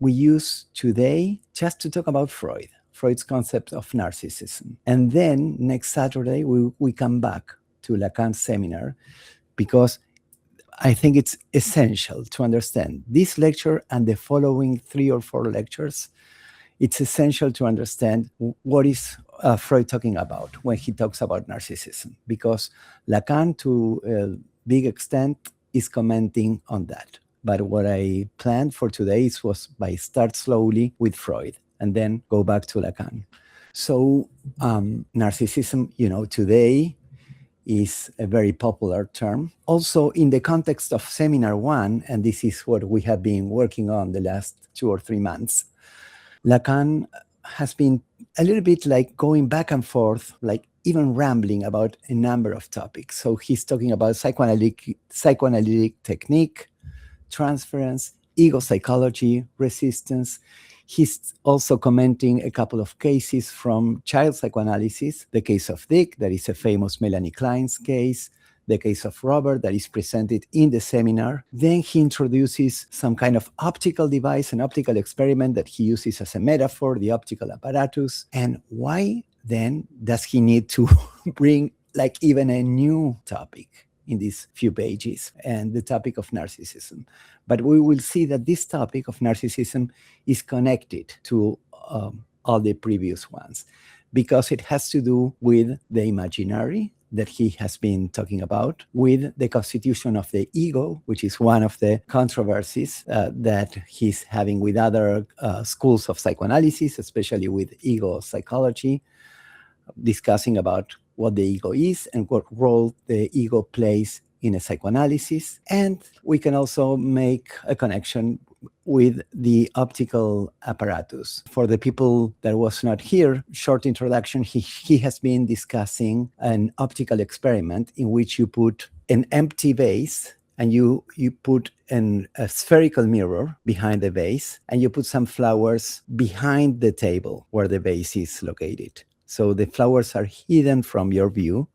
we use today just to talk about Freud's concept of narcissism. And then next Saturday, we come back to Lacan's seminar, because I think it's essential to understand this lecture and the following 3 or 4 lectures. It's essential to understand what is Freud talking about when he talks about narcissism, because Lacan, to a big extent, is commenting on that. But what I planned for today was by start slowly with Freud and then go back to Lacan. So narcissism, today is a very popular term. Also, in the context of Seminar 1, and this is what we have been working on the last 2 or 3 months, Lacan has been a little bit like going back and forth, like even rambling about a number of topics. So he's talking about psychoanalytic technique, transference, ego psychology, resistance. He's also commenting a couple of cases from child psychoanalysis, the case of Dick, that is a famous Melanie Klein's case, the case of Robert that is presented in the seminar. Then he introduces some kind of optical device, an optical experiment that he uses as a metaphor, the optical apparatus. And why then does he need to bring like even a new topic in these few pages, and the topic of narcissism? But we will see that this topic of narcissism is connected to all the previous ones, because it has to do with the imaginary that he has been talking about, with the constitution of the ego, which is one of the controversies that he's having with other schools of psychoanalysis, especially with ego psychology, discussing about what the ego is and what role the ego plays in a psychoanalysis. And we can also make a connection with the optical apparatus. For the people that was not here, short introduction, he has been discussing an optical experiment in which you put an empty vase and you put a spherical mirror behind the vase, and you put some flowers behind the table where the vase is located. So the flowers are hidden from your view,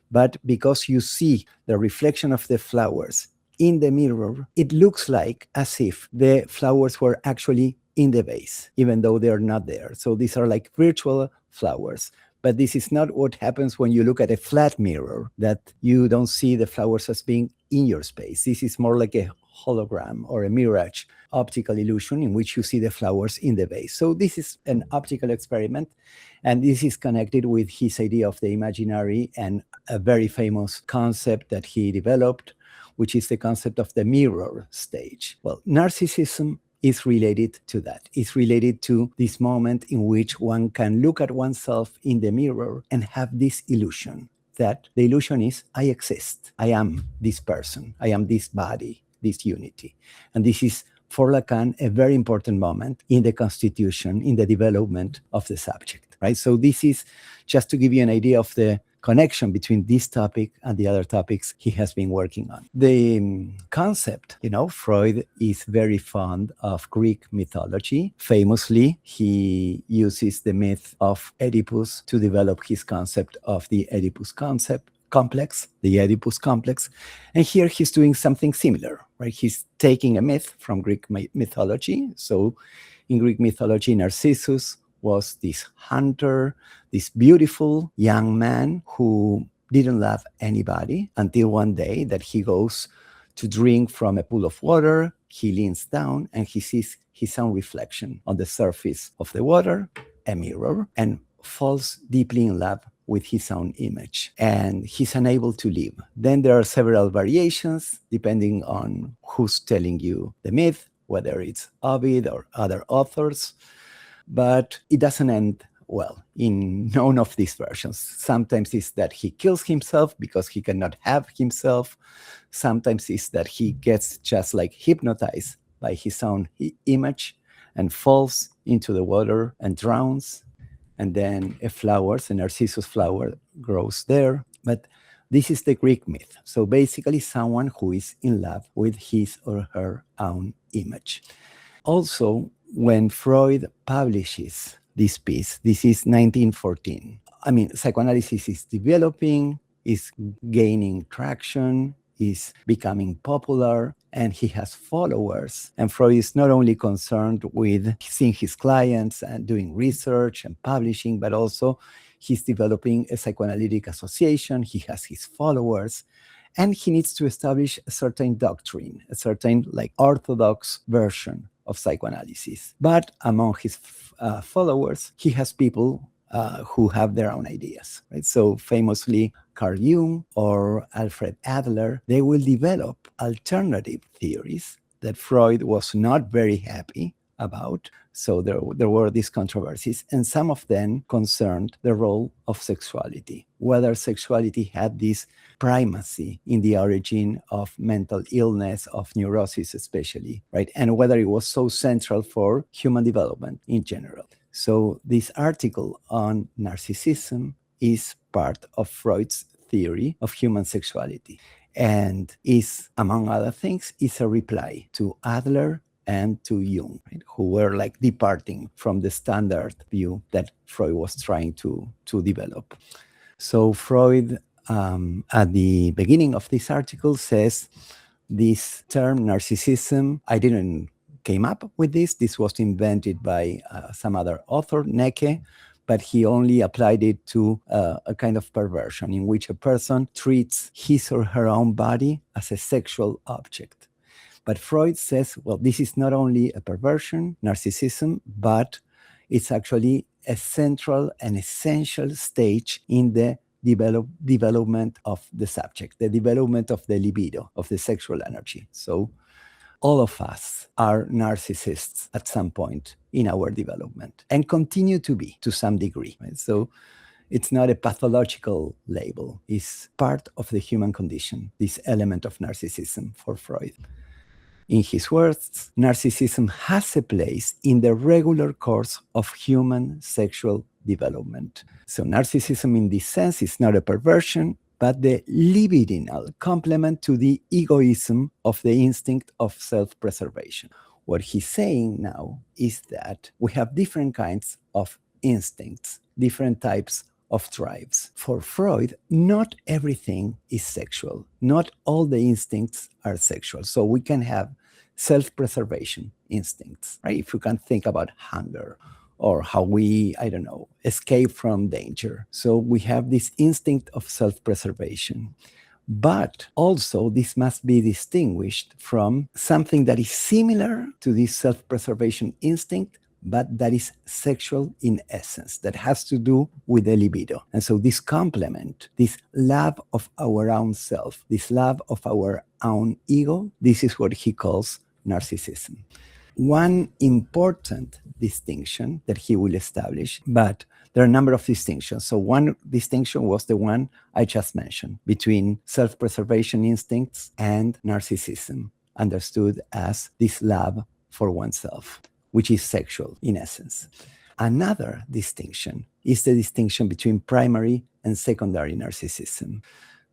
but because you see the reflection of the flowers in the mirror, it looks like as if the flowers were actually in the vase, even though they are not there. So these are like virtual flowers. But this is not what happens when you look at a flat mirror, that you don't see the flowers as being in your space. This is more like a hologram or a mirage optical illusion in which you see the flowers in the vase. So this is an optical experiment, and this is connected with his idea of the imaginary and a very famous concept that he developed, which is the concept of the mirror stage. Well, narcissism is related to that. It's related to this moment in which one can look at oneself in the mirror and have this illusion, that the illusion is, I exist, I am this person, I am this body, this unity. And this is, for Lacan, a very important moment in the constitution, in the development of the subject, right? So this is just to give you an idea of the connection between this topic and the other topics he has been working on. The concept, Freud is very fond of Greek mythology. Famously, he uses the myth of Oedipus to develop his concept of the Oedipus complex, the Oedipus complex. And here he's doing something similar, right? He's taking a myth from Greek mythology. So in Greek mythology, Narcissus was this hunter, this beautiful young man who didn't love anybody until one day that he goes to drink from a pool of water. He leans down and he sees his own reflection on the surface of the water, a mirror, and falls deeply in love with his own image. And he's unable to live. Then there are several variations depending on who's telling you the myth, whether it's Ovid or other authors. But it doesn't end well in none of these versions. Sometimes it's that he kills himself because he cannot have himself. Sometimes it's that he gets just like hypnotized by his own image and falls into the water and drowns. And then a narcissus flower grows there. But this is the Greek myth. So basically someone who is in love with his or her own image. Also, when Freud publishes this piece, this is 1914. I mean, psychoanalysis is developing, is gaining traction, is becoming popular. and he has followers. And Freud is not only concerned with seeing his clients and doing research and publishing, but also he's developing a psychoanalytic association. He has his followers, and he needs to establish a certain doctrine, a certain like orthodox version of psychoanalysis. But among his followers, he has people who have their own ideas, right? So famously, Carl Jung or Alfred Adler, they will develop alternative theories that Freud was not very happy about. So there were these controversies, and some of them concerned the role of sexuality, whether sexuality had this primacy in the origin of mental illness, of neurosis especially, right? And whether it was so central for human development in general. So this article on narcissism is part of Freud's theory of human sexuality, and is, among other things, is a reply to Adler and to Jung, right, who were like departing from the standard view that Freud was trying to develop. So Freud, at the beginning of this article, says this term narcissism, I didn't came up with this. This was invented by some other author, Necke, but he only applied it to a kind of perversion in which a person treats his or her own body as a sexual object. But Freud says, well, this is not only a perversion, narcissism, but it's actually a central and essential stage in the development of the subject, the development of the libido, of the sexual energy. So all of us are narcissists at some point in our development and continue to be to some degree. Right? So it's not a pathological label. It's part of the human condition, this element of narcissism for Freud. In his words, narcissism has a place in the regular course of human sexual development. So narcissism in this sense is not a perversion, but the libidinal complement to the egoism of the instinct of self-preservation. What he's saying now is that we have different kinds of instincts, different types of drives. For Freud, not everything is sexual. Not all the instincts are sexual. So we can have self-preservation instincts, right? If you can think about hunger or how we, escape from danger. So we have this instinct of self-preservation. But also this must be distinguished from something that is similar to this self-preservation instinct, but that is sexual in essence, that has to do with the libido. And so this complement, this love of our own self, this love of our own ego, this is what he calls narcissism. One important distinction that he will establish, but there are a number of distinctions. So one distinction was the one I just mentioned between self-preservation instincts and narcissism, understood as this love for oneself, which is sexual in essence. Another distinction is the distinction between primary and secondary narcissism.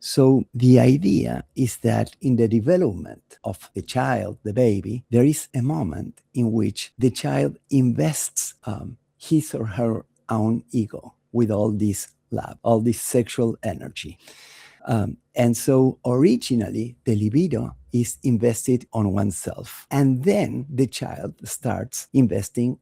So the idea is that in the development of the child, the baby, there is a moment in which the child invests his or her own ego with all this love, all this sexual energy. And so originally, the libido is invested on oneself. And then the child starts investing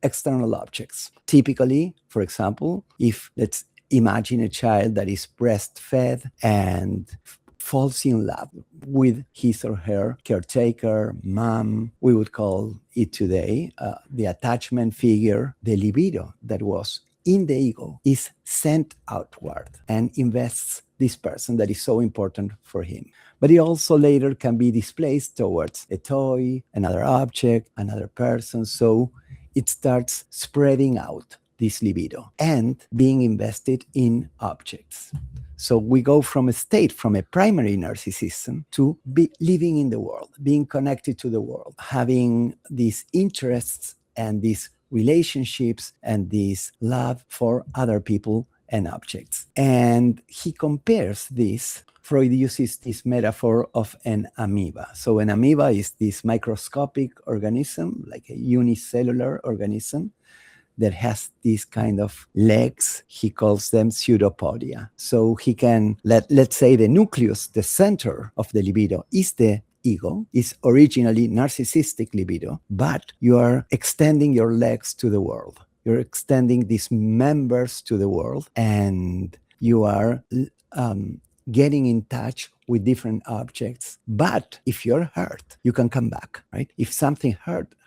external objects. Typically, for example, if let's imagine a child that is breastfed and falls in love with his or her caretaker, mom, we would call it today, the attachment figure, the libido that was in the ego is sent outward and invests this person that is so important for him. But it also later can be displaced towards a toy, another object, another person. So it starts spreading out this libido and being invested in objects. So we go from a primary narcissism to be living in the world, being connected to the world, having these interests and these relationships and this love for other people and objects. And he compares this, Freud uses this metaphor of an amoeba. So an amoeba is this microscopic organism, like a unicellular organism, that has these kind of legs. He calls them pseudopodia. So he can, let's say the nucleus, the center of the libido is the ego is originally narcissistic libido, but you are extending your legs to the world. You're extending these members to the world, and you are getting in touch with different objects. But if you're hurt, you can come back, right? If something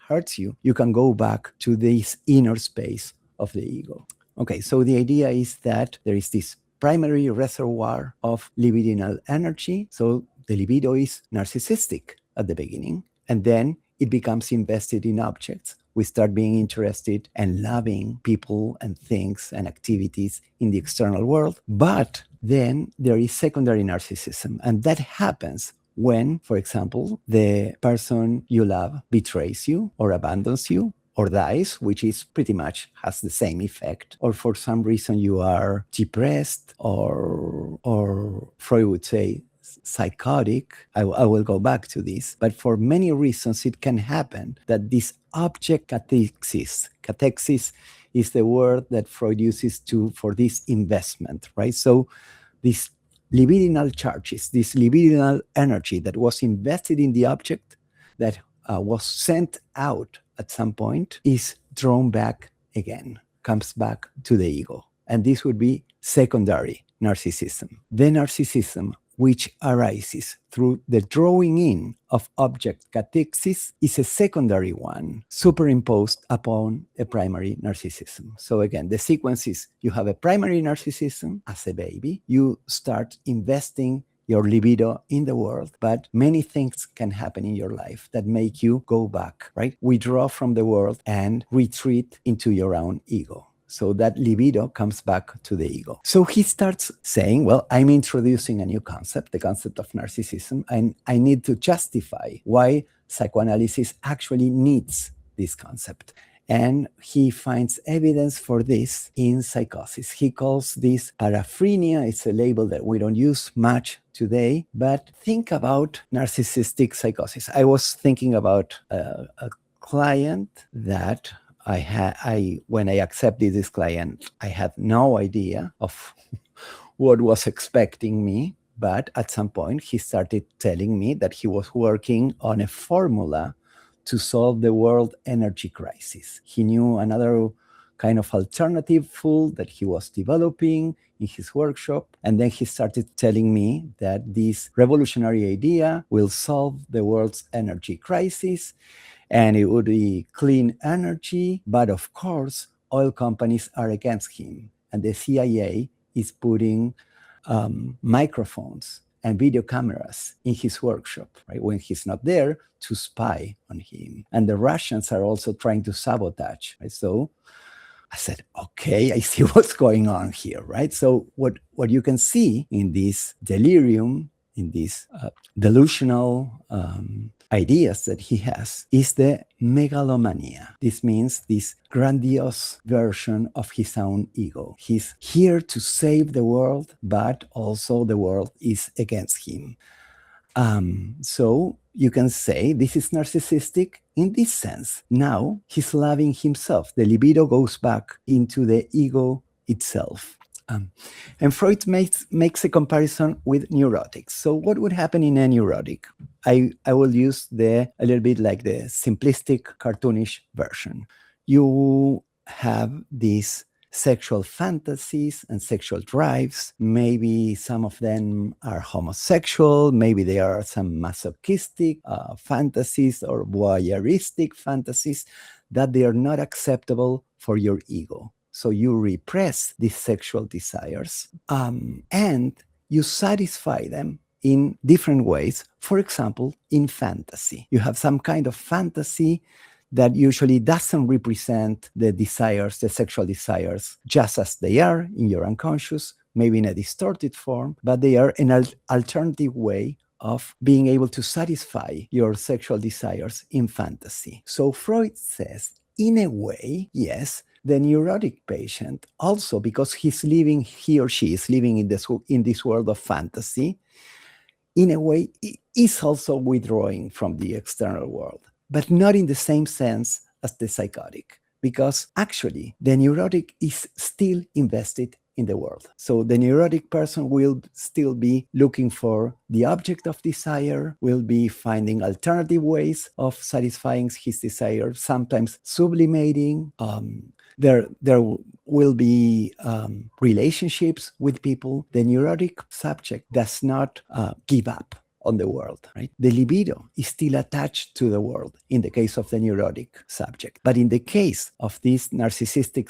hurts you, you can go back to this inner space of the ego. Okay, so the idea is that there is this primary reservoir of libidinal energy. So the libido is narcissistic at the beginning, and then it becomes invested in objects. We start being interested and loving people and things and activities in the external world. But then there is secondary narcissism, and that happens when, for example, the person you love betrays you or abandons you or dies, which is pretty much has the same effect, or for some reason you are depressed or Freud would say psychotic. I will go back to this, but for many reasons it can happen that this object catexis is the word that Freud uses for this investment, right? So these libidinal charges, this libidinal energy that was invested in the object that was sent out at some point is drawn back again, comes back to the ego. And this would be secondary narcissism. The narcissism which arises through the drawing in of object catexis is a secondary one superimposed upon a primary narcissism. So again, the sequence is you have a primary narcissism as a baby, you start investing your libido in the world, but many things can happen in your life that make you go back, right? Withdraw from the world and retreat into your own ego. So that libido comes back to the ego. So he starts saying, well, I'm introducing a new concept, the concept of narcissism, and I need to justify why psychoanalysis actually needs this concept. And he finds evidence for this in psychosis. He calls this paraphrenia. It's a label that we don't use much today, but think about narcissistic psychosis. I was thinking about a client that when I accepted this client, I had no idea of what was expecting me. But at some point, he started telling me that he was working on a formula to solve the world energy crisis. He knew another kind of alternative food that he was developing in his workshop. And then he started telling me that this revolutionary idea will solve the world's energy crisis. And it would be clean energy. But of course, oil companies are against him. And the CIA is putting microphones and video cameras in his workshop, right, when he's not there, to spy on him. And the Russians are also trying to sabotage. Right? So I said, okay, I see what's going on here, right? So what you can see in this delirium, in these delusional ideas that he has, is the megalomania. This means this grandiose version of his own ego. He's here to save the world, but also the world is against him. So you can say this is narcissistic in this sense. Now he's loving himself. The libido goes back into the ego itself. And Freud makes a comparison with neurotics. So what would happen in a neurotic? I will use a little bit like the simplistic, cartoonish version. You have these sexual fantasies and sexual drives. Maybe some of them are homosexual. Maybe there are some masochistic fantasies or voyeuristic fantasies that they are not acceptable for your ego. So you repress these sexual desires and you satisfy them in different ways. For example, in fantasy. You have some kind of fantasy that usually doesn't represent the desires, the sexual desires, just as they are in your unconscious, maybe in a distorted form, but they are an alternative way of being able to satisfy your sexual desires in fantasy. So Freud says, in a way, yes, the neurotic patient also, because he or she is living in this world of fantasy, in a way, is also withdrawing from the external world, but not in the same sense as the psychotic, because actually the neurotic is still invested in the world. So the neurotic person will still be looking for the object of desire, will be finding alternative ways of satisfying his desire, sometimes sublimating. There will be relationships with people. The neurotic subject does not give up on the world, right? The libido is still attached to the world in the case of the neurotic subject. But in the case of these narcissistic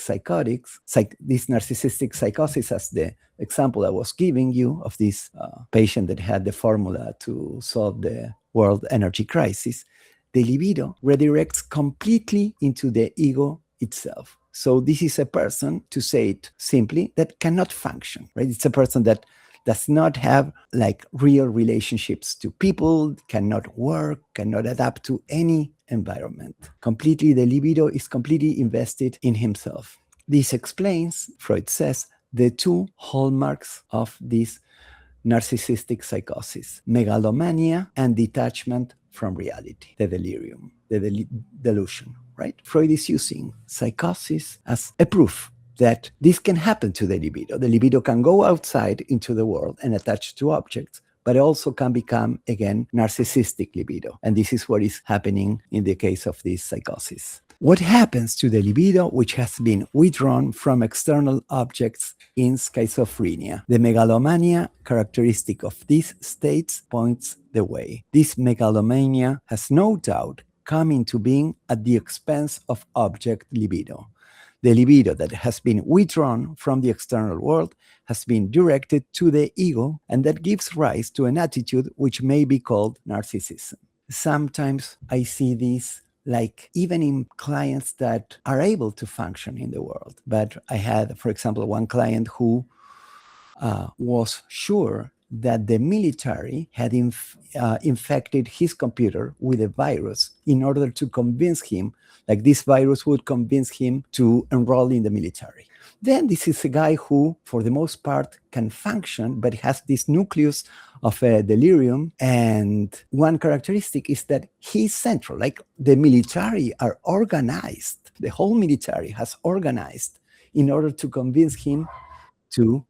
psychosis, as the example I was giving you of this patient that had the formula to solve the world energy crisis, the libido redirects completely into the ego itself. So this is a person, to say it simply, that cannot function, right? It's a person that does not have like real relationships to people, cannot work, cannot adapt to any environment. Completely, the libido is completely invested in himself. This explains, Freud says, the two hallmarks of this narcissistic psychosis: megalomania and detachment from reality, the delirium, the delusion, right? Freud is using psychosis as a proof that this can happen to the libido. The libido can go outside into the world and attach to objects, but it also can become, again, narcissistic libido. And this is what is happening in the case of this psychosis. What happens to the libido, which has been withdrawn from external objects in schizophrenia? The megalomania characteristic of these states points the way. This megalomania has no doubt come into being at the expense of object libido. The libido that has been withdrawn from the external world has been directed to the ego, and that gives rise to an attitude which may be called narcissism. Sometimes I see this like even in clients that are able to function in the world. But I had, for example, one client who was sure that the military had infected his computer with a virus in order to convince him, like this virus would convince him to enroll in the military. Then this is a guy who, for the most part, can function, but has this nucleus of a delirium. And one characteristic is that he's central, like the military are organized. The whole military has organized in order to convince him to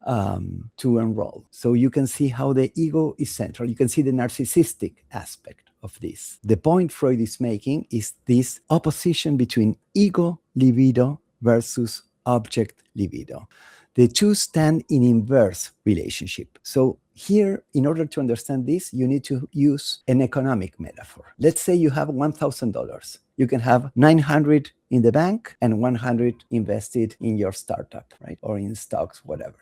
enroll. So you can see how the ego is central. You can see the narcissistic aspect of this. The point Freud is making is this opposition between ego libido versus object libido. The two stand in inverse relationship. So here, in order to understand this, you need to use an economic metaphor. Let's say you have $1,000. You can have 900 in the bank and 100 invested in your startup, right? Or in stocks, whatever.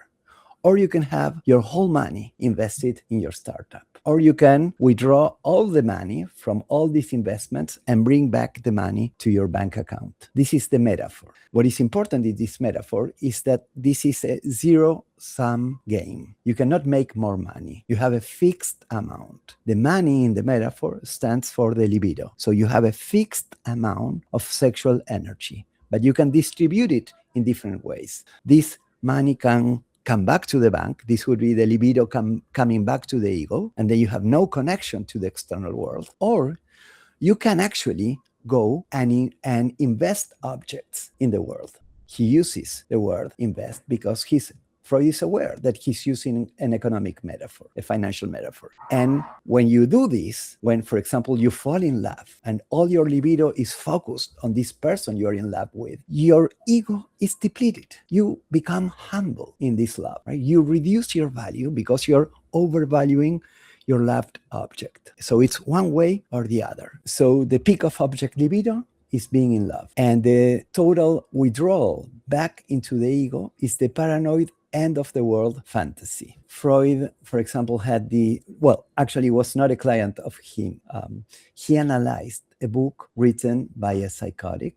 Or you can have your whole money invested in your startup. Or you can withdraw all the money from all these investments and bring back the money to your bank account. This is the metaphor. What is important in this metaphor is that this is a zero-sum game. You cannot make more money. You have a fixed amount. The money in the metaphor stands for the libido. So you have a fixed amount of sexual energy, but you can distribute it in different ways. This money can come back to the bank. This would be the libido coming back to the ego, and then you have no connection to the external world. Or you can actually go and invest objects in the world. He uses the word invest because Freud is aware that he's using an economic metaphor, a financial metaphor. And when you do this, when, for example, you fall in love and all your libido is focused on this person you're in love with, your ego is depleted. You become humble in this love, right? You reduce your value because you're overvaluing your loved object. So it's one way or the other. So the peak of object libido is being in love. And the total withdrawal back into the ego is the paranoid end of the world fantasy. Freud, for example, was not a client of him. He analyzed a book written by a psychotic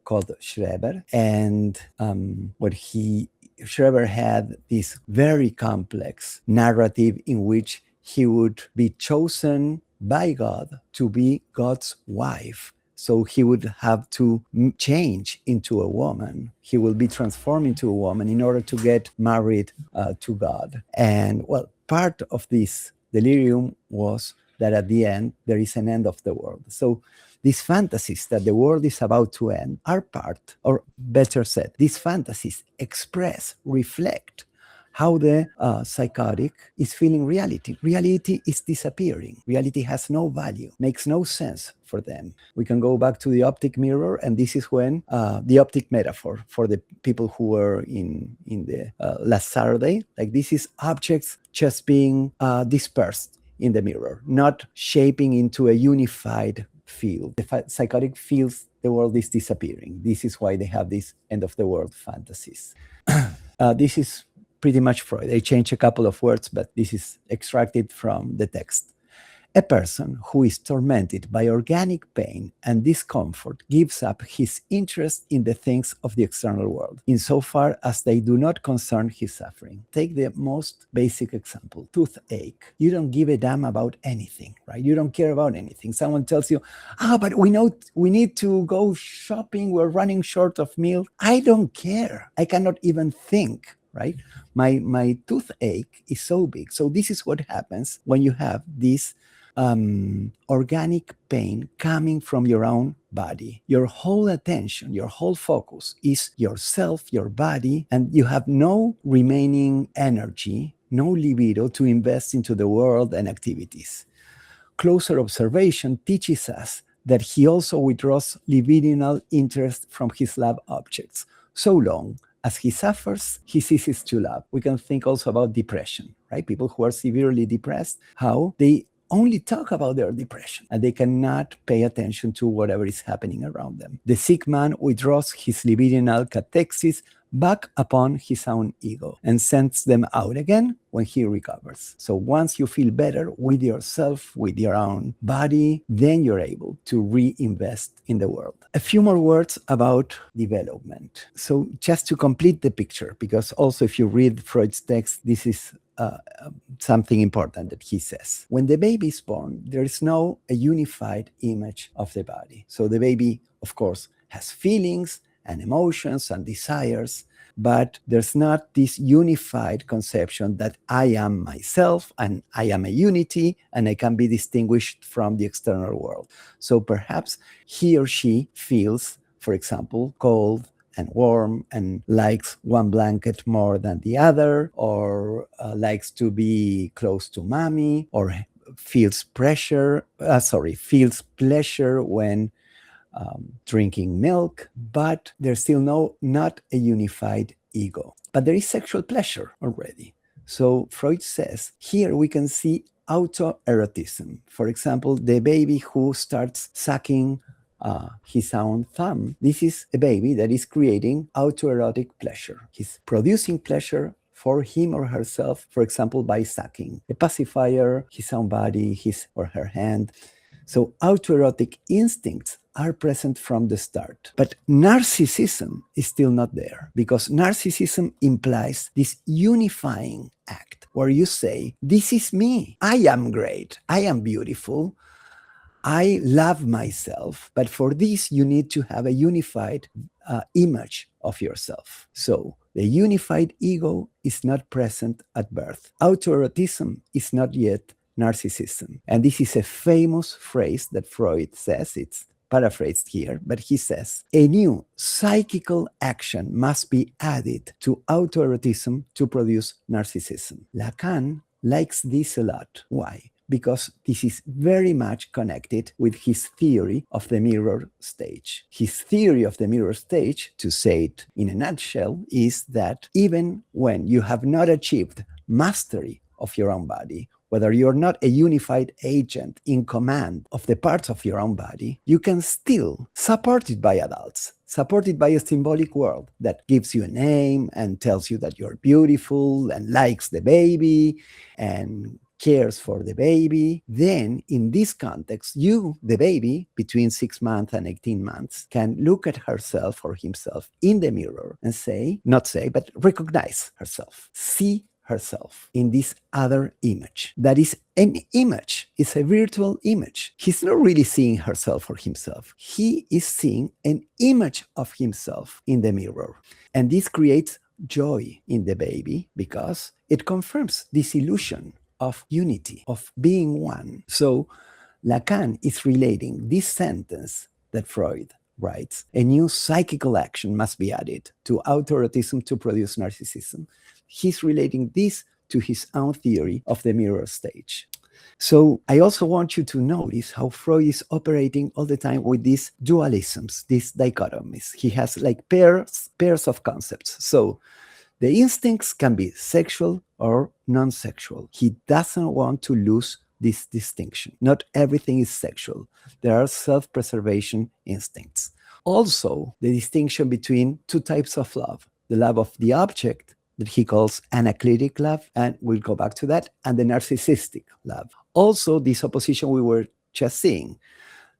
called Schreber. And Schreber had this very complex narrative in which he would be chosen by God to be God's wife. So he would have to change into a woman. He will be transformed into a woman in order to get married to God. And part of this delirium was that at the end, there is an end of the world. So these fantasies that the world is about to end are part, or better said, these fantasies reflect how the psychotic is feeling reality. Reality is disappearing. Reality has no value, makes no sense for them. We can go back to the optic mirror, and this is when the optic metaphor for the people who were in the last Saturday, like this is objects just being dispersed in the mirror, not shaping into a unified field. The psychotic feels the world is disappearing. This is why they have these end of the world fantasies. This is pretty much Freud. I changed a couple of words, but this is extracted from the text. A person who is tormented by organic pain and discomfort gives up his interest in the things of the external world, insofar as they do not concern his suffering. Take the most basic example, toothache. You don't give a damn about anything, right? You don't care about anything. Someone tells you, but we know we need to go shopping. We're running short of milk. I don't care. I cannot even think, right? My toothache is so big. So this is what happens when you have this organic pain coming from your own body. Your whole attention, your whole focus is yourself, your body, and you have no remaining energy, no libido to invest into the world and activities. Closer observation teaches us that he also withdraws libidinal interest from his love objects. So long as he suffers, he ceases to love. We can think also about depression, right? People who are severely depressed, how they only talk about their depression and they cannot pay attention to whatever is happening around them. The sick man withdraws his libidinal cathexis back upon his own ego and sends them out again when he recovers. So once you feel better with yourself, with your own body, then you're able to reinvest in the world. A few more words about development. So just to complete the picture, because also if you read Freud's text, this is something important that he says. When the baby is born, there is no a unified image of the body. So the baby, of course, has feelings and emotions and desires, but there's not this unified conception that I am myself and I am a unity and I can be distinguished from the external world. So perhaps he or she feels, for example, cold and warm and likes one blanket more than the other, or likes to be close to mommy, or feels pleasure when drinking milk, but there's still not a unified ego. But there is sexual pleasure already. So Freud says, here we can see autoerotism. For example, the baby who starts sucking his own thumb. This is a baby that is creating autoerotic pleasure. He's producing pleasure for him or herself, for example, by sucking a pacifier, his own body, his or her hand. So autoerotic instincts are present from the start. But narcissism is still not there, because narcissism implies this unifying act where you say, this is me, I am great, I am beautiful, I love myself, but for this you need to have a unified image of yourself. So the unified ego is not present at birth. Autoerotism is not yet narcissism. And this is a famous phrase that Freud says, it's paraphrased here, but he says, a new psychical action must be added to autoerotism to produce narcissism. Lacan likes this a lot. Why? Because this is very much connected with his theory of the mirror stage. His theory of the mirror stage, to say it in a nutshell, is that even when you have not achieved mastery of your own body, whether you're not a unified agent in command of the parts of your own body, you can still, supported by adults, supported by a symbolic world that gives you a name and tells you that you're beautiful and likes the baby and cares for the baby, then in this context, you, the baby, between 6 months and 18 months, can look at herself or himself in the mirror and but recognize herself, see herself in this other image. That is an image, it's a virtual image. He's not really seeing herself or himself. He is seeing an image of himself in the mirror. And this creates joy in the baby because it confirms this illusion of unity, of being one. So Lacan is relating this sentence that Freud writes, a new psychical action must be added to autoerotism to produce narcissism. he's relating this to his own theory of the mirror stage. So I also want you to notice how Freud is operating all the time with these dualisms, these dichotomies. He has like pairs of concepts. So the instincts can be sexual or non-sexual. He doesn't want to lose this distinction. Not everything is sexual. There are self-preservation instincts. Also, the distinction between two types of love: the love of the object, that he calls anaclitic love, and we'll go back to that, and the narcissistic love. Also, this opposition we were just seeing,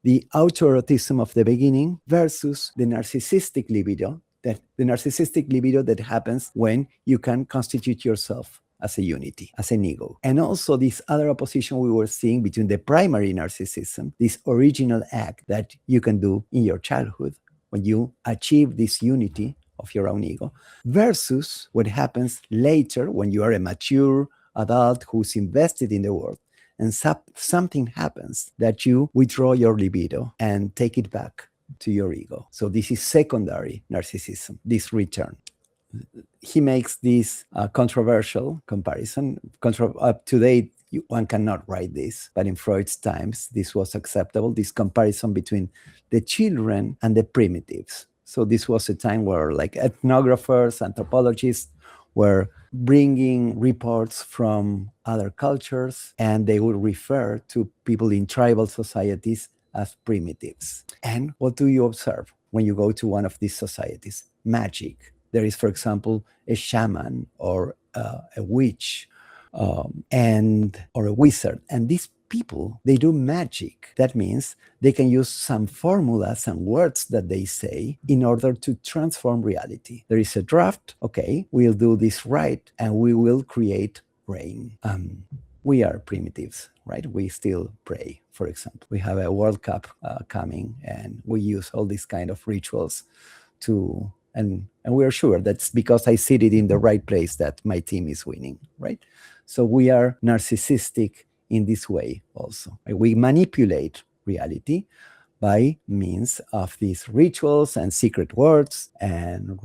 the autoerotism of the beginning versus the narcissistic libido, the narcissistic libido that happens when you can constitute yourself as a unity, as an ego. And also this other opposition we were seeing between the primary narcissism, this original act that you can do in your childhood when you achieve this unity of your own ego, versus what happens later when you are a mature adult who's invested in the world, and something happens that you withdraw your libido and take it back to your ego. So this is secondary narcissism, this return. He makes this controversial comparison. Up to date, one cannot write this, but in Freud's times, this was acceptable, this comparison between the children and the primitives. So this was a time where like ethnographers, anthropologists were bringing reports from other cultures, and they would refer to people in tribal societies as primitives. And what do you observe when you go to one of these societies? Magic. There is, for example, a shaman or a witch or a wizard. And these people, they do magic. That means they can use some formulas and words that they say in order to transform reality. There is a draft. Okay, we'll do this right, and we will create rain. We are primitives, right? We still pray, for example. We have a World Cup coming, and we use all these kind of rituals to, and we are sure that's because I seated in the right place that my team is winning, right? So we are narcissistic in this way also. We manipulate reality by means of these rituals and secret words, and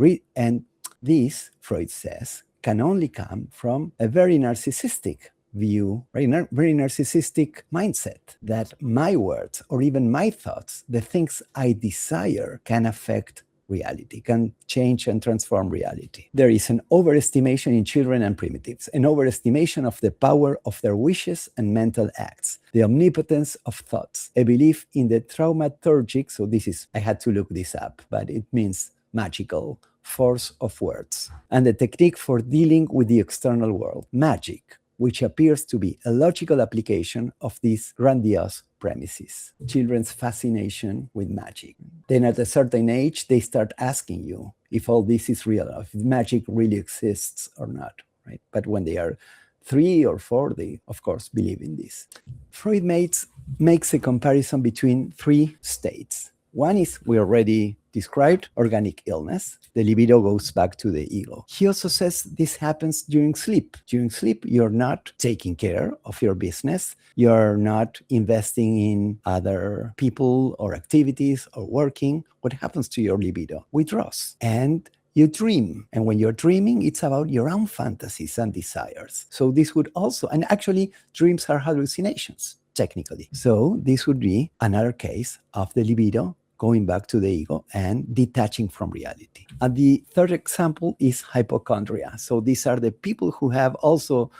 this, Freud says, can only come from a very narcissistic view, very narcissistic mindset, that my words or even my thoughts, the things I desire, can affect reality, can change and transform reality. There is an overestimation in children and primitives, an overestimation of the power of their wishes and mental acts, the omnipotence of thoughts, a belief in the thaumaturgic, so this is, I had to look this up, but it means magical force of words, and the technique for dealing with the external world, magic, which appears to be a logical application of these grandiose premises. Children's fascination with magic. Then at a certain age, they start asking you if all this is real, if magic really exists or not, right? But when they are 3 or 4, they, of course, believe in this. Freud makes a comparison between 3 states. One is, we already described, organic illness. The libido goes back to the ego. He also says this happens during sleep. During sleep, you're not taking care of your business. You're not investing in other people or activities or working. What happens to your libido? Withdraws. And you dream. And when you're dreaming, it's about your own fantasies and desires. So this would also, and actually, dreams are hallucinations, technically. So this would be another case of the libido going back to the ego and detaching from reality. And the third example is hypochondria. So these are the people who have also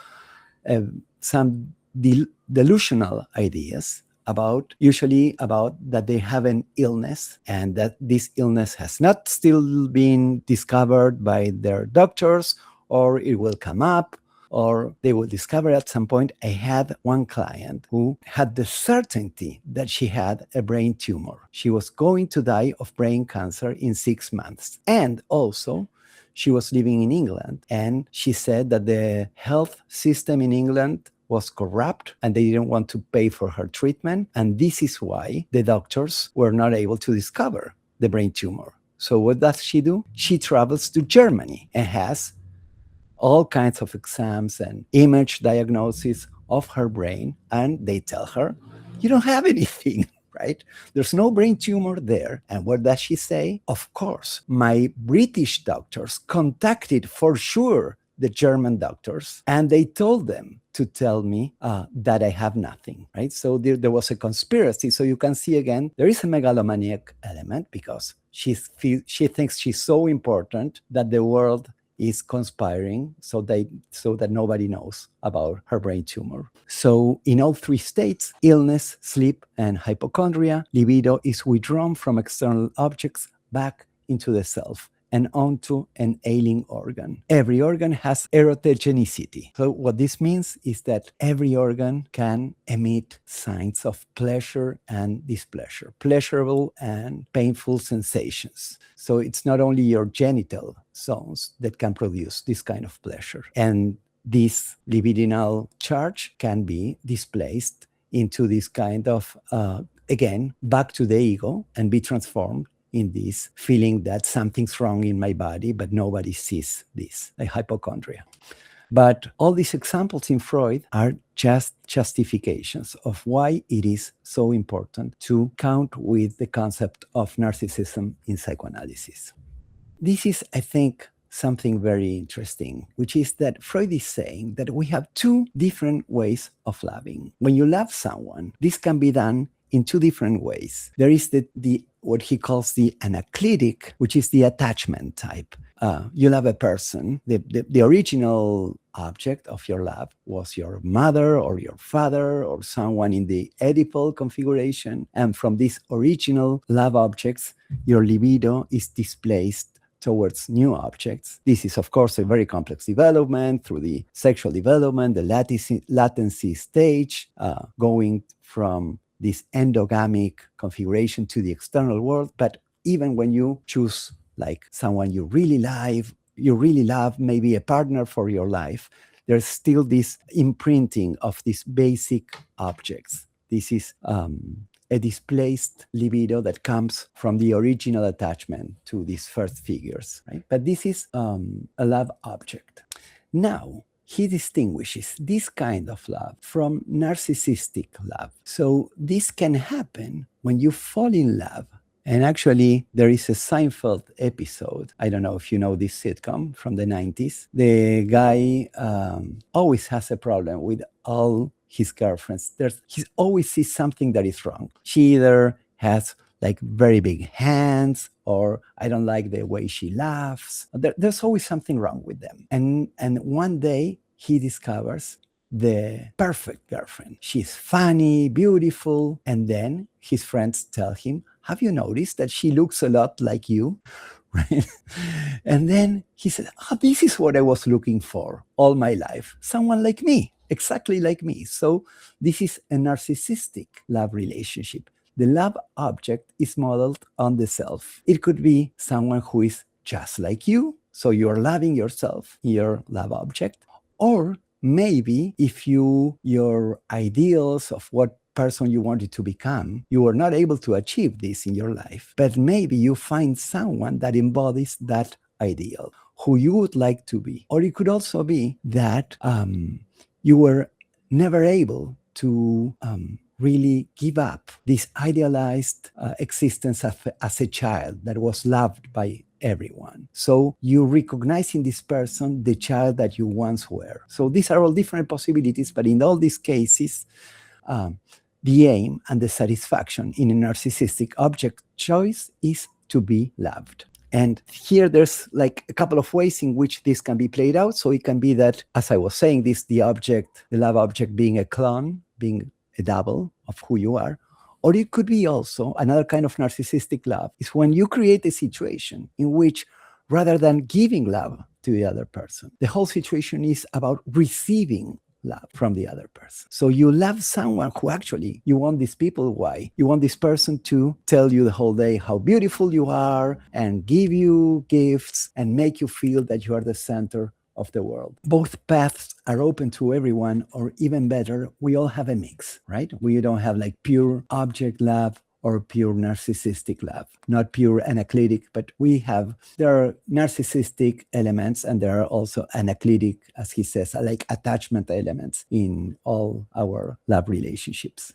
some delusional ideas usually about that they have an illness, and that this illness has not still been discovered by their doctors, or it will come up, or they will discover at some point. I had one client who had the certainty that she had a brain tumor. She was going to die of brain cancer in 6 months. And also, she was living in England, and she said that the health system in England was corrupt and they didn't want to pay for her treatment. And this is why the doctors were not able to discover the brain tumor. So what does she do? She travels to Germany and has all kinds of exams and image diagnosis of her brain, and they tell her, you don't have anything, right? There's no brain tumor there. And what does she say? Of course, my British doctors contacted for sure the German doctors, and they told them to tell me that I have nothing, right? So there was a conspiracy. So you can see again, there is a megalomaniac element because she thinks she's so important that the world is conspiring so that nobody knows about her brain tumor. So in all three states, illness, sleep, and hypochondria, libido is withdrawn from external objects back into the self and onto an ailing organ. Every organ has erotogenicity. So what this means is that every organ can emit signs of pleasure and displeasure, pleasurable and painful sensations. So it's not only your genital zones that can produce this kind of pleasure. And this libidinal charge can be displaced into this kind of, again, back to the ego and be transformed in this feeling that something's wrong in my body, but nobody sees this, like hypochondria. But all these examples in Freud are just justifications of why it is so important to count with the concept of narcissism in psychoanalysis. This is, I think, something very interesting, which is that Freud is saying that we have two different ways of loving. When you love someone, this can be done in two different ways. There is the what he calls the anaclitic, which is the attachment type. You love a person. The original object of your love was your mother or your father or someone in the Oedipal configuration. And from these original love objects, your libido is displaced towards new objects. This is, of course, a very complex development through the sexual development, the latency stage, going from this endogamic configuration to the external world. But even when you choose like someone you really love, maybe a partner for your life, there's still this imprinting of these basic objects. This is a displaced libido that comes from the original attachment to these first figures, right? But this is a love object. Now, he distinguishes this kind of love from narcissistic love. So this can happen when you fall in love. And actually, there is a Seinfeld episode. I don't know if you know this sitcom from the 90s. The guy always has a problem with all his girlfriends. He always sees something that is wrong. She either has like very big hands, or I don't like the way she laughs. There's always something wrong with them. And one day he discovers the perfect girlfriend. She's funny, beautiful. And then his friends tell him, have you noticed that she looks a lot like you? Right? And then he said, this is what I was looking for all my life. Someone like me, exactly like me. So this is a narcissistic love relationship. The love object is modeled on the self. It could be someone who is just like you, so you're loving yourself, your love object. Or maybe if your ideals of what person you wanted to become, you were not able to achieve this in your life, but maybe you find someone that embodies that ideal, who you would like to be. Or it could also be that you were never able to really give up this idealized existence as a child that was loved by everyone. So you recognize in this person the child that you once were. So these are all different possibilities, but in all these cases, the aim and the satisfaction in a narcissistic object choice is to be loved. And here there's like a couple of ways in which this can be played out. So it can be that, as I was saying, the love object being a clone, being a double of who you are. Or it could be also another kind of narcissistic love is when you create a situation in which rather than giving love to the other person, the whole situation is about receiving love from the other person. So you love someone who actually, you want these people, why? You want this person to tell you the whole day how beautiful you are and give you gifts and make you feel that you are the center of the world. Both paths are open to everyone, or even better, we all have a mix, right? We don't have like pure object love or pure narcissistic love, not pure anaclitic, but there are narcissistic elements and there are also anaclitic, as he says, like attachment elements in all our love relationships.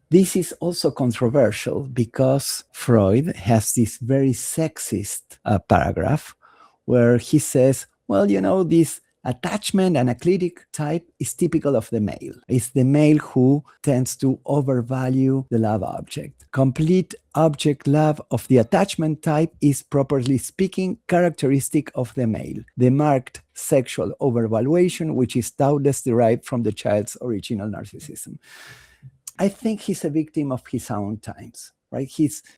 This is also controversial because Freud has this very sexist paragraph where he says, Well, this attachment analytic type is typical of the male. It's the male who tends to overvalue the love object. Complete object love of the attachment type is, properly speaking, characteristic of the male. The marked sexual overvaluation, which is doubtless derived from the child's original narcissism. I think he's a victim of his own times. Right?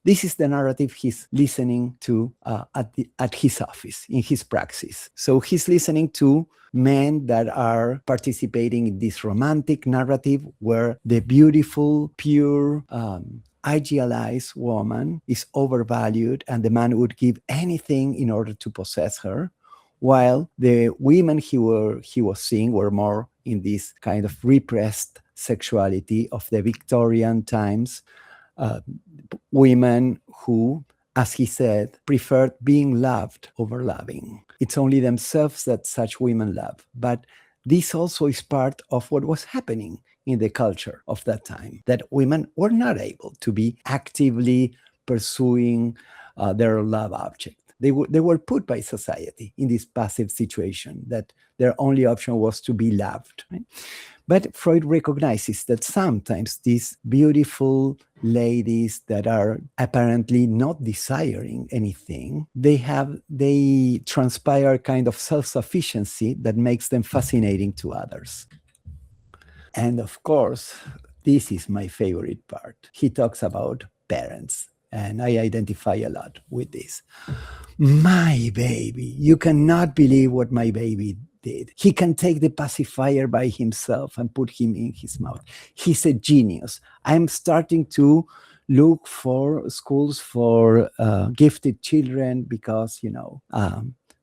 This is the narrative he's listening to at his office, in his praxis. So he's listening to men that are participating in this romantic narrative where the beautiful, pure, idealized woman is overvalued and the man would give anything in order to possess her, while the women he was seeing were more in this kind of repressed sexuality of the Victorian times. Women who, as he said, preferred being loved over loving. It's only themselves that such women love. But this also is part of what was happening in the culture of that time, that women were not able to be actively pursuing their love object. They were put by society in this passive situation, that their only option was to be loved. Right? But Freud recognizes that sometimes these beautiful ladies that are apparently not desiring anything, they transpire a kind of self-sufficiency that makes them fascinating to others. And of course, this is my favorite part. He talks about parents, and I identify a lot with this. My baby, you cannot believe what my baby did. He can take the pacifier by himself and put him in his mouth. He's a genius. I'm starting to look for schools for gifted children because,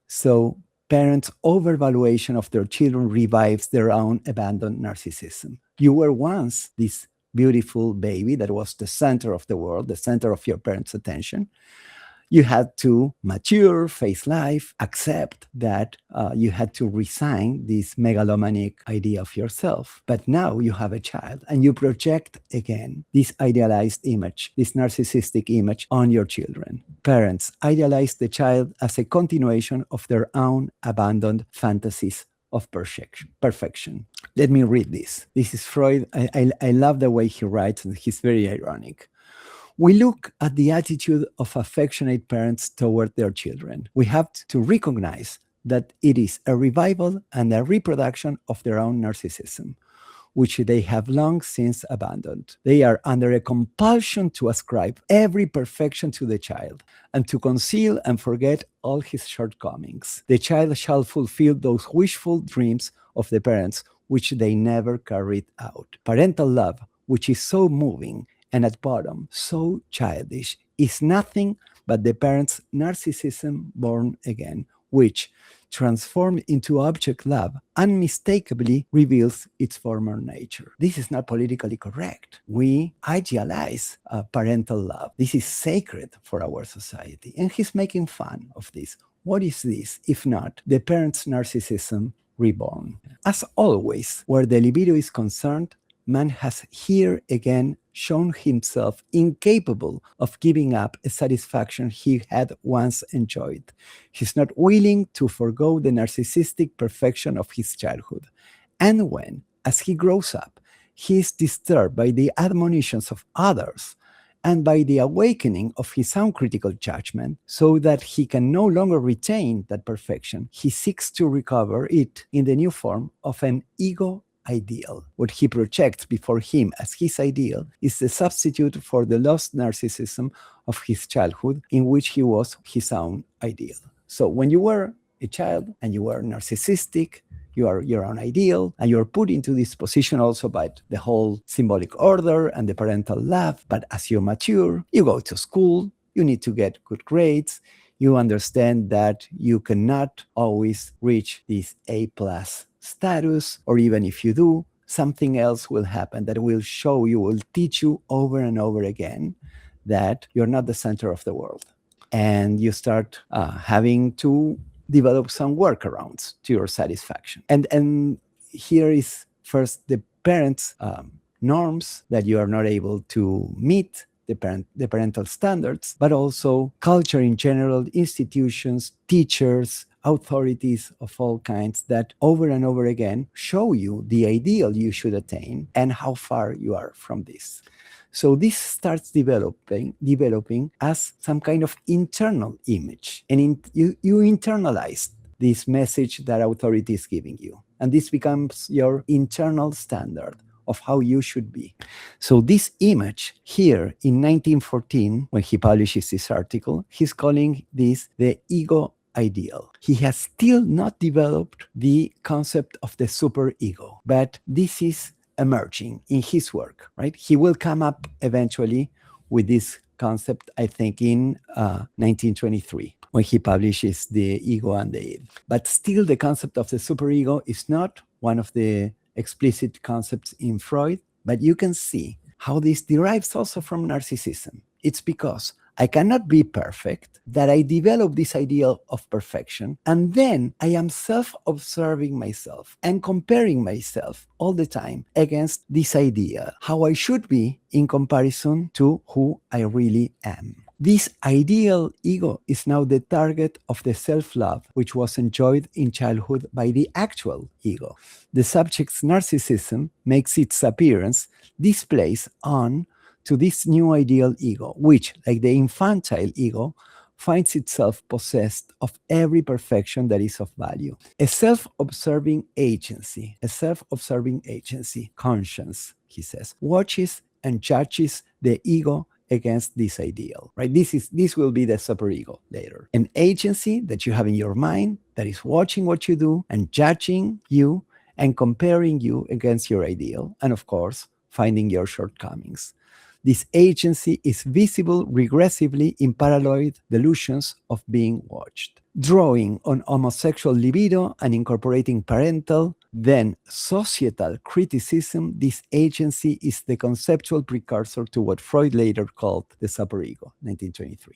so parents' overvaluation of their children revives their own abandoned narcissism. You were once this beautiful baby that was the center of the world, the center of your parents' attention. You had to mature, face life, accept that you had to resign this megalomaniac idea of yourself. But now you have a child and you project again this idealized image, this narcissistic image on your children. Parents idealize the child as a continuation of their own abandoned fantasies of perfection. Let me read this. This is Freud. I love the way he writes, and he's very ironic. We look at the attitude of affectionate parents toward their children. We have to recognize that it is a revival and a reproduction of their own narcissism, which they have long since abandoned. They are under a compulsion to ascribe every perfection to the child and to conceal and forget all his shortcomings. The child shall fulfill those wishful dreams of the parents which they never carried out. Parental love, which is so moving and at bottom so childish, is nothing but the parent's narcissism born again, which, transformed into object love, unmistakably reveals its former nature. This is not politically correct. We idealize parental love. This is sacred for our society. And he's making fun of this. What is this, if not the parent's narcissism reborn? As always, where the libido is concerned, man has here again shown himself incapable of giving up a satisfaction he had once enjoyed. He's not willing to forgo the narcissistic perfection of his childhood. And when, as he grows up, he is disturbed by the admonitions of others and by the awakening of his own critical judgment, so that he can no longer retain that perfection, he seeks to recover it in the new form of an ego ideal. What he projects before him as his ideal is the substitute for the lost narcissism of his childhood, in which he was his own ideal. So when you were a child and you were narcissistic, you are your own ideal, and you're put into this position also by the whole symbolic order and the parental love. But as you mature, you go to school, you need to get good grades, you understand that you cannot always reach this A+ status, or even if you do, something else will happen that will teach you over and over again that you're not the center of the world. And you start having to develop some workarounds to your satisfaction. And here is first the parents' norms that you are not able to meet, the parental standards, but also culture in general, institutions, teachers, authorities of all kinds that over and over again show you the ideal you should attain and how far you are from this. So this starts developing as some kind of internal image, and you internalize this message that authority is giving you, and this becomes your internal standard of how you should be. So this image here in 1914, when he publishes this article, he's calling this the ego ideal. He has still not developed the concept of the superego, but this is emerging in his work, right? He will come up eventually with this concept, I think, in 1923, when he publishes The Ego and the Id. But still, the concept of the superego is not one of the explicit concepts in Freud, but you can see how this derives also from narcissism. It's because I cannot be perfect that I develop this ideal of perfection, and then I am self-observing myself and comparing myself all the time against this idea, how I should be in comparison to who I really am. This ideal ego is now the target of the self-love which was enjoyed in childhood by the actual ego. The subject's narcissism makes its appearance displaced on to this new ideal ego, which, like the infantile ego, finds itself possessed of every perfection that is of value. A self-observing agency, conscience, he says, watches and judges the ego against this ideal, right? This will be the superego later. An agency that you have in your mind that is watching what you do and judging you and comparing you against your ideal, and of course, finding your shortcomings. This agency is visible regressively in paranoid delusions of being watched. Drawing on homosexual libido and incorporating parental, then societal criticism, this agency is the conceptual precursor to what Freud later called the superego, 1923.